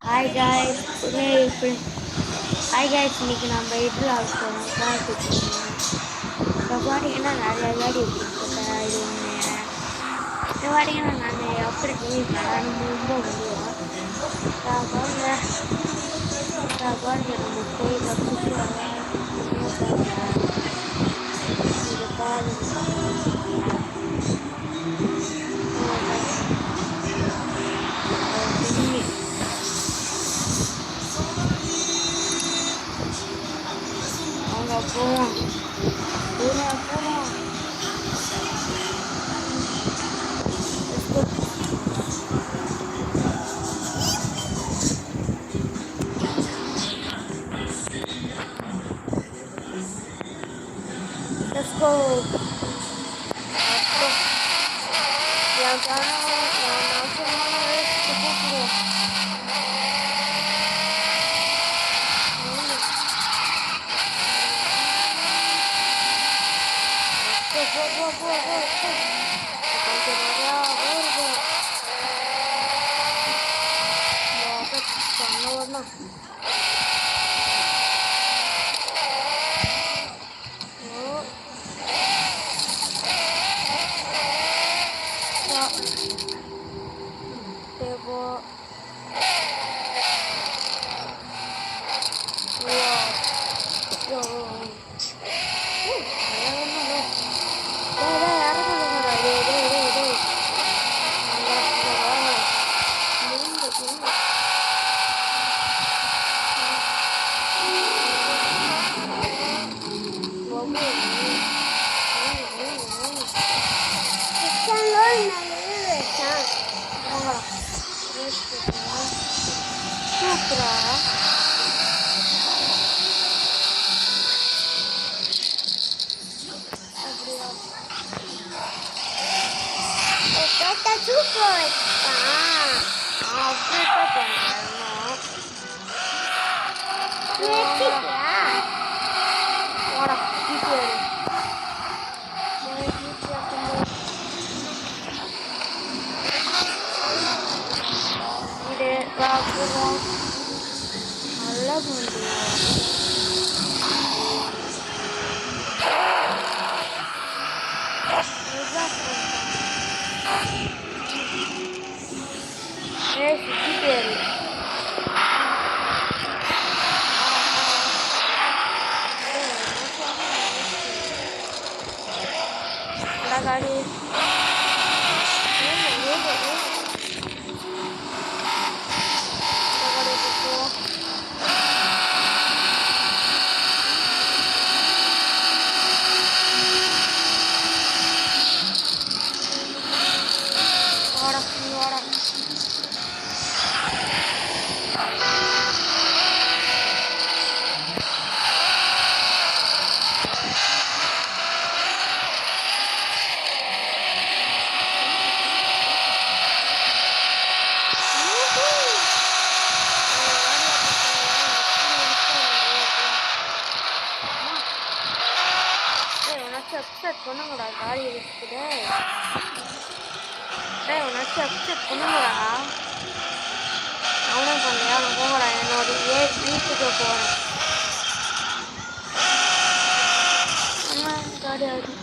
Hi guys hi guys இன்னைக்கு நம்ம இதில் போகிறோம் பார்த்துக்கோங்க. இப்போ பார்த்தீங்கன்னா நிறைய காடி இருக்குது. இது ஒன்று இப்போ பார்த்தீங்கன்னா நான் எப்படி நான் ரொம்ப முடியும் பாருங்க நம்ம போய் இது பாருங்க. போவோம். Let's go. Yang kanan, yang kanan, பொண்ணுங்கடா காடி இருக்குது. உனக்கு அப்செட் பொண்ணுங்கடா அவனும் பண்ணலையா? அவன் போங்கடா, என்னோட வீட்டுக்கு போகிறேன். காடி ஆகுது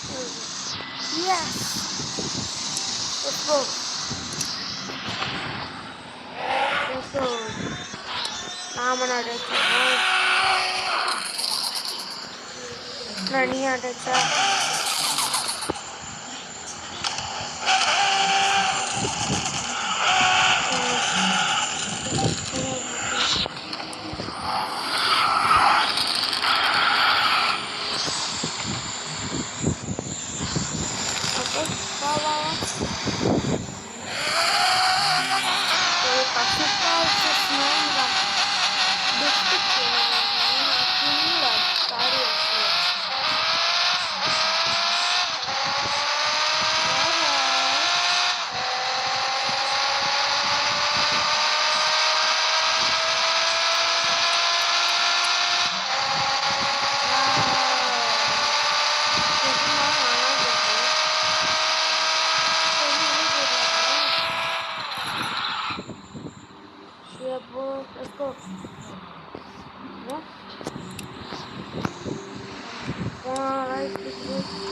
Yes. Let's go. Let's go. நாம அடைச்சோம். நான் நீ அடைச்சா. Let's go. No? Alright, let's go.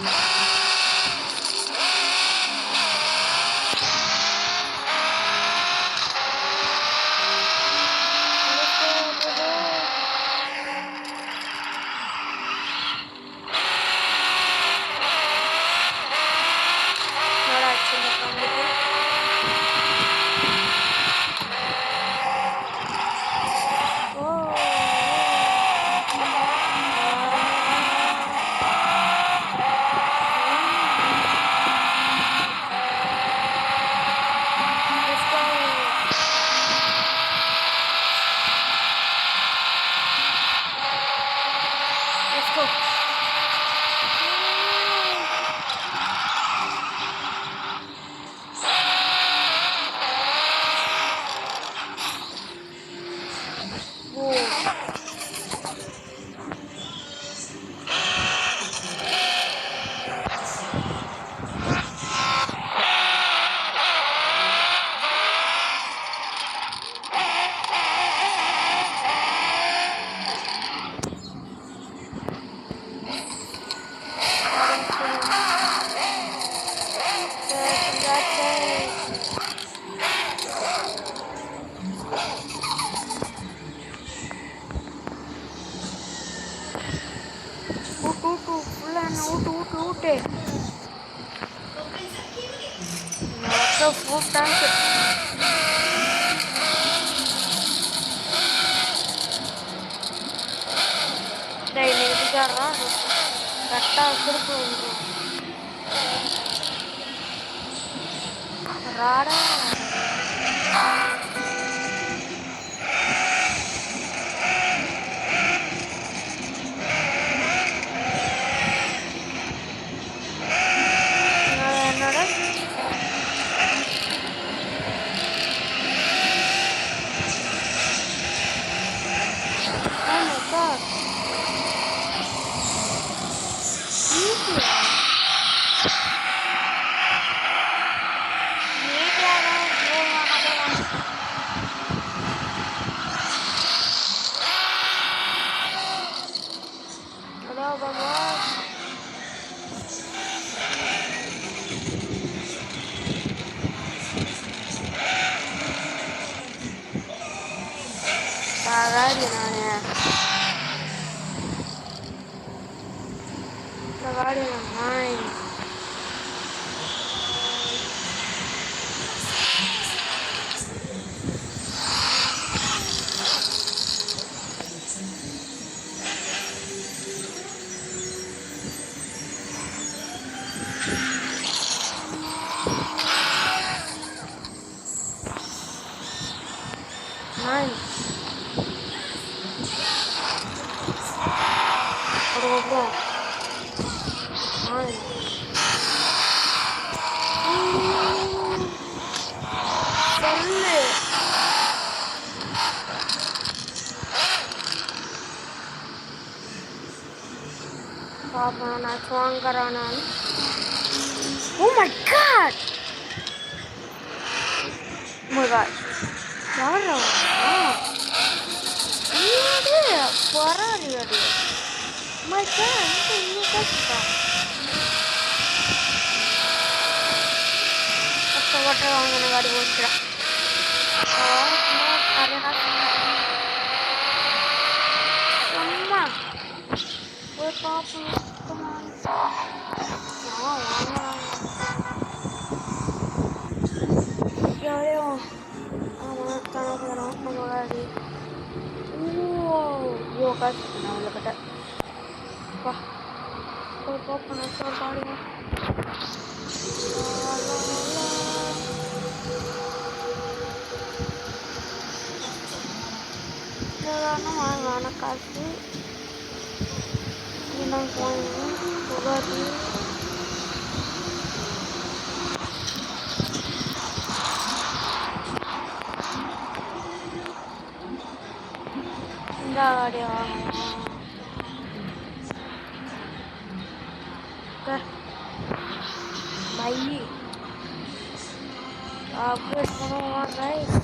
Full tank. Dai, ne dicarra. Katta kurku. Rara. Oh my god! Oh my god. Yara. My god, you petrol வாங்கின காடி போச்சுடா. சும்மா ஒரு பாப்போம். யாரையும் ஆமாம் கணக்கு நம்மளாடி ஓ காசு நான் உள்ள கட்டேன் வா ஒரு பாப்போம் ஒரு பாடுங்க. வாங்க காசு புகாரி இந்த காடி வாங்கலாம். பை அப்டேட் பண்ணுவான் ரைட்.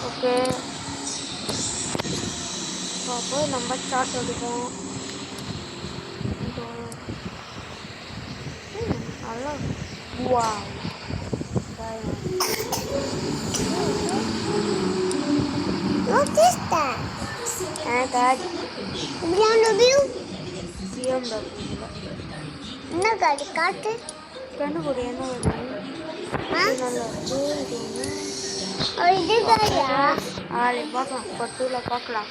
ஓகே அப்போ நம்ம ஸ்டார்ட் எடுப்போம். நல்லா வா What is that? காடி BMW? BMW என்ன காடி காட்டு? கண்டுபிடி என்ன வருது. நல்லா இருக்கு. இது காடியா? ஆளை பார்க்கலாம் பட்டுல பார்க்கலாம்.